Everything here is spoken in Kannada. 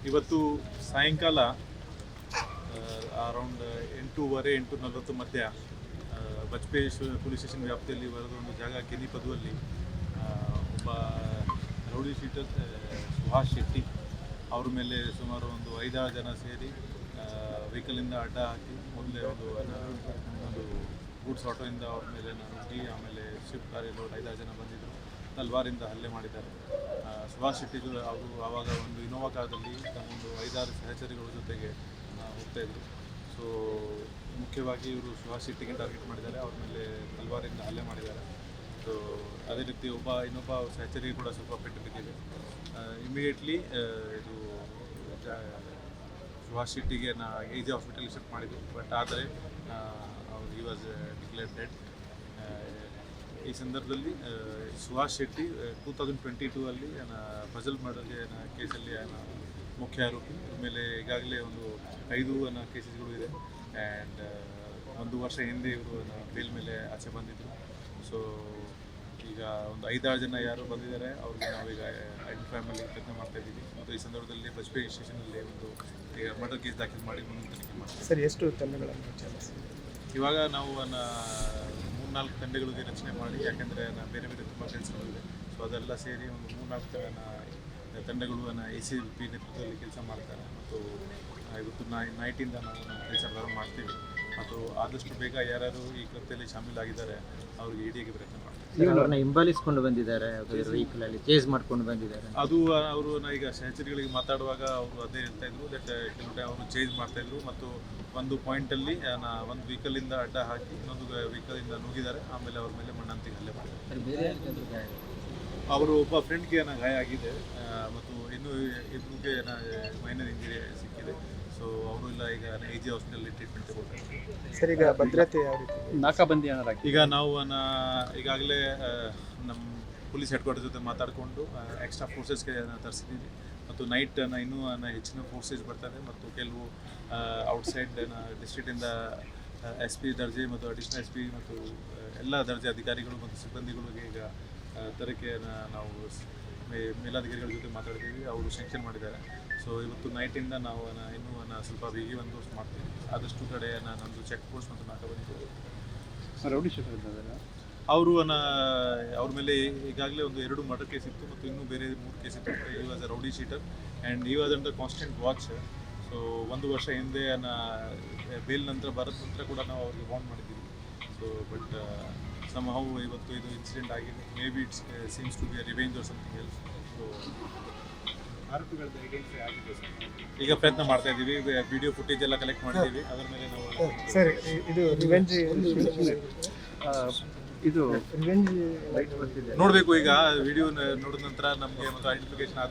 ಇವತ್ತು ಸಾಯಂಕಾಲ ಅರೌಂಡ್ 8:40 ಮಧ್ಯ ಬಜ್ಪೆ ಪೊಲೀಸ್ ಸ್ಟೇಷನ್ ವ್ಯಾಪ್ತಿಯಲ್ಲಿ ಬರೆದ ಒಂದು ಜಾಗ ಕೆನಿಪದುವಲ್ಲಿ ಒಬ್ಬ ರೌಡಿ ಶೀಟರ್ ಸುಭಾಷ್ ಶೆಟ್ಟಿ ಅವ್ರ ಮೇಲೆ ಸುಮಾರು ಒಂದು 5-6 ಜನ ಸೇರಿ ವೆಹಿಕಲಿಂದ ಅಡ್ಡ ಹಾಕಿ ಮೊದಲೇ ಒಂದು ಗೂಡ್ಸ್ ಆಟೋಯಿಂದ ಅವ್ರ ಮೇಲೆ ನುಗ್ಗಿ ಆಮೇಲೆ ಶಿಫ್ಟ್ ಕಾರಲ್ಲಿ 5-6 ಜನ ಬಂದಿದ್ದರು, ತಲ್ವಾರಿಂದ ಹಲ್ಲೆ ಮಾಡಿದ್ದಾರೆ. ಸುಭಾಷ್ ಶೆಟ್ಟಿಗಳು ಅವರು ಆವಾಗ ಒಂದು ಇನೋವಾ ಕಾರಲ್ಲಿ ತಮ್ಮೊಂದು 5-6 ಸಹಚರಿಗಳ ಜೊತೆಗೆ ಹೋಗ್ತಾಯಿದ್ರು. ಸೊ ಮುಖ್ಯವಾಗಿ ಇವರು ಸುಭಾಷ್ ಶೆಟ್ಟಿಗೆ ಟಾರ್ಗೆಟ್ ಮಾಡಿದ್ದಾರೆ, ಅವ್ರ ಮೇಲೆ ತಲ್ವಾರಿಂದ ಹಲ್ಲೆ ಮಾಡಿದ್ದಾರೆ. ಸೊ ಅದೇ ರೀತಿ ಇನ್ನೊಬ್ಬ ಸಹಚರಿಗೆ ಕೂಡ ಸ್ವಲ್ಪ ಪೆಟ್ಟು ಬಿದ್ದಿದೆ. ಇಮಿಡಿಯೇಟ್ಲಿ ಇದು ಸುಭಾಷ್ ಶೆಟ್ಟಿಗೆ AG ಹಾಸ್ಪಿಟಲ್ಗೆ ಶಿಫ್ಟ್ ಮಾಡಿದ್ವಿ. ಬಟ್ ಆದರೆ ಹಿ ವಾಸ್ ಡಿಕ್ಲೇರ್ಡ್ ಡೆಡ್. ಈ ಸಂದರ್ಭದಲ್ಲಿ ಸುಭಾಷ್ ಶೆಟ್ಟಿ 2022 ಫಜಲ್ ಮರ್ಡರ್ಗೆ ಕೇಸಲ್ಲಿ ಮುಖ್ಯ ಆರೋಪಿ. ಇದ್ರ ಮೇಲೆ ಈಗಾಗಲೇ ಒಂದು 5 ಕೇಸಸ್ಗಳು ಇದೆ. ಆ್ಯಂಡ್ 1 ವರ್ಷ ಹಿಂದೆ ಇವರು ಬೇಲ್ ಮೇಲೆ ಆಚೆ ಬಂದಿದ್ದರು. ಸೊ ಈಗ ಒಂದು 5-6 ಜನ ಯಾರು ಬಂದಿದ್ದಾರೆ ಅವ್ರಿಗೆ ನಾವೀಗ ಐಡೆಂಟಿಫೈ ಮಾಡಲಿಕ್ಕೆ ಪ್ರಯತ್ನ ಮಾಡ್ತಾಯಿದ್ದೀವಿ. ಮತ್ತು ಈ ಸಂದರ್ಭದಲ್ಲಿ ಬಜ್ಪೆ ಸ್ಟೇಷನಲ್ಲಿ ಒಂದು ಈಗ ಮರ್ಡರ್ ಕೇಸ್ ದಾಖಲು ಮಾಡಿ ಮುಂದಿನ ತನಿಖೆ ಮಾಡ್ತೀವಿ. ಸರ್, ಎಷ್ಟು ತಂಡಗಳನ್ನು ಇವಾಗ ನಾವು 3-4 ತಂಡಗಳಿಗೆ ರಚನೆ ಮಾಡಿ, ಯಾಕೆಂದರೆ ಬೇರೆ ಬೇರೆ ತುಂಬ ಕೆಲಸಗಳಿದೆ. ಸೊ ಅದೆಲ್ಲ ಸೇರಿ ಒಂದು 3-4 ತಂಡಗಳು ACP ನೇತೃತ್ವದಲ್ಲಿ ಕೆಲಸ ಮಾಡ್ತಾರೆ. ಮತ್ತು ಇವತ್ತು ನೈಟಿಂದ ನಾವು ನಮ್ಮ ಕೆಲಸ ಪ್ರಾರಂಭ ಮಾಡ್ತೀವಿ. ಮತ್ತು ಆದಷ್ಟು ಬೇಗ ಯಾರ್ಯಾರು ಈ ಕೃತ್ಯದಲ್ಲಿ ಶಾಮೀಲಾಗಿದ್ದಾರೆ ಅವ್ರಿಗೆ ಹಿಡಿಯೋಕ್ಕೆ ಪ್ರಯತ್ನ ಮಾಡ್ತೀವಿ. ಅವ್ರನ್ನ ಹಿಂಬಾಲಿಸ್ಕೊಂಡು ಬಂದಿದ್ದಾರೆ, ವೆಹಿಕಲಲ್ಲಿ ಚೇಸ್ ಮಾಡ್ಕೊಂಡು ಬಂದಿದ್ದಾರೆ. ಅದು ಅವರು ಈಗ ಸಹಚರಿಗಳಿಗೆ ಮಾತಾಡುವಾಗ ಅವರು ಅದೇ ಹೇಳ್ತಾ ಇದ್ರು, ದಟ್ ಕೆಲವು ಟೈಮ್ ಅವರು ಚೇಂಜ್ ಮಾಡ್ತಾಯಿದ್ರು. ಮತ್ತು ಒಂದು ಪಾಯಿಂಟಲ್ಲಿ ಒಂದು ವೆಹಿಕಲಿಂದ ಅಡ್ಡ ಹಾಕಿ ಇನ್ನೊಂದು ವೆಹಿಕಲಿಂದ ನುಗ್ಗಿದ್ದಾರೆ. ಆಮೇಲೆ ಅವ್ರ ಮೇಲೆ ಮಣ್ಣಂತಿಗೆ ಹಲ್ಲೆ ಮಾಡಿದ್ದಾರೆ. ಅವರು ಒಬ್ಬ ಫ್ರೆಂಡ್ಗೆ ಗಾಯ ಆಗಿದೆ ಮತ್ತು ಇನ್ನೂ ಇಬ್ಬರಿಗೆ ಮೈನರ್ ಇಂಜರಿ ಸಿಕ್ಕಿದೆ. ಸೊ ಅವರು ಇಲ್ಲ ಈಗ AG ಹಾಸ್ಪಿಟಲಲ್ಲಿ ಟ್ರೀಟ್ಮೆಂಟ್ ತಗೊಳ್ತಾರೆ. ಸರ್, ಈಗ ಭದ್ರತೆ ಯಾವ ರೀತಿ ನಾಕಾಬಂದಿ ಈಗ ನಾವು ಈಗಾಗಲೇ ನಮ್ಮ ಪೊಲೀಸ್ ಹೆಡ್ ಕ್ವಾರ್ಟರ್ ಜೊತೆ ಮಾತಾಡಿಕೊಂಡು ಎಕ್ಸ್ಟ್ರಾ ಫೋರ್ಸಸ್ಗೆ ತರಿಸಿದ್ದೀವಿ. ಮತ್ತು ನೈಟ್ ಇನ್ನೂ ಹೆಚ್ಚಿನ ಫೋರ್ಸಸ್ ಬರ್ತಾರೆ. ಮತ್ತು ಕೆಲವು ಔಟ್ಸೈಡ್ ಡಿಸ್ಟ್ರಿಕ್ಟಿಂದ SP ದರ್ಜೆ ಮತ್ತು ಅಡಿಷನಲ್ SP ಮತ್ತು ಎಲ್ಲ ದರ್ಜೆ ಅಧಿಕಾರಿಗಳು ಮತ್ತು ಸಿಬ್ಬಂದಿಗಳಿಗೆ ಈಗ ತರಕ್ಕೆ ನಾವು ಮೇಲಾಧಿಕಾರಿಗಳ ಜೊತೆ ಮಾತಾಡ್ತೀವಿ. ಅವರು ಸ್ಯಾಂಕ್ಷನ್ ಮಾಡಿದ್ದಾರೆ. ಸೊ ಇವತ್ತು ನೈಟಿಂದ ನಾವು ಇನ್ನೂ ಸ್ವಲ್ಪ ಬಿಗಿ ಬಂದೋಬಸ್ತ್ ಮಾಡ್ತೀವಿ. ಆದಷ್ಟು ಕಡೆ ನಮ್ಮದು ಚೆಕ್ ಪೋಸ್ಟ್ ಮತ್ತು ನಾಕಾಬಂದಿ ರೌಡಿ ಶೀಟರ್ ಅವರು ಅವ್ರ ಮೇಲೆ ಈಗಾಗಲೇ ಒಂದು 2 ಮರ್ಡರ್ ಕೇಸ್ ಇತ್ತು ಮತ್ತು ಇನ್ನೂ ಬೇರೆ 3 ಕೇಸ್ ಇತ್ತು. He was a rowdy sheeter and he was under constant watch. So 1 ವರ್ಷ ಹಿಂದೆ ಬೇಲ್ ನಂತರ ಬರೋದ ನಂತರ ಕೂಡ ನಾವು ಅವ್ರಿಗೆ ವಾರ್ನ್ ಮಾಡಿದ್ದೀವಿ. ಸೊ ಬಟ್ somehow ಇವತ್ತು ಇದು ಇನ್ಸಿಡೆಂಟ್ ಆಗಿದೆ. Maybe it's seems to be a revenge or something else. So ಆರೋಪಿಗಳದ್ದು ಐಡೆಂಟಿಫೈ ಆಗಿದೆ ಈಗ ಪ್ರಯತ್ನ ಮಾಡ್ತಾ ಇದ್ದೀವಿ. ವಿಡಿಯೋ ಫುಟೇಜ್ ಎಲ್ಲ ಕಲೆಕ್ಟ್ ಮಾಡಿದ್ದೀವಿ. ಅದರ ಮೇಲೆ ನಾವು ಸರ್, ಇದು ರಿವೆಂಜ್ ಇದು ರಿವೆಂಜ್ ನೋಡಬೇಕು. ಈಗ ವಿಡಿಯೋ ನೋಡಿದ ನಂತರ ನಮಗೆ ಮತ್ತು ಐಡೆಂಟಿಫಿಕೇಶನ್ ಆದ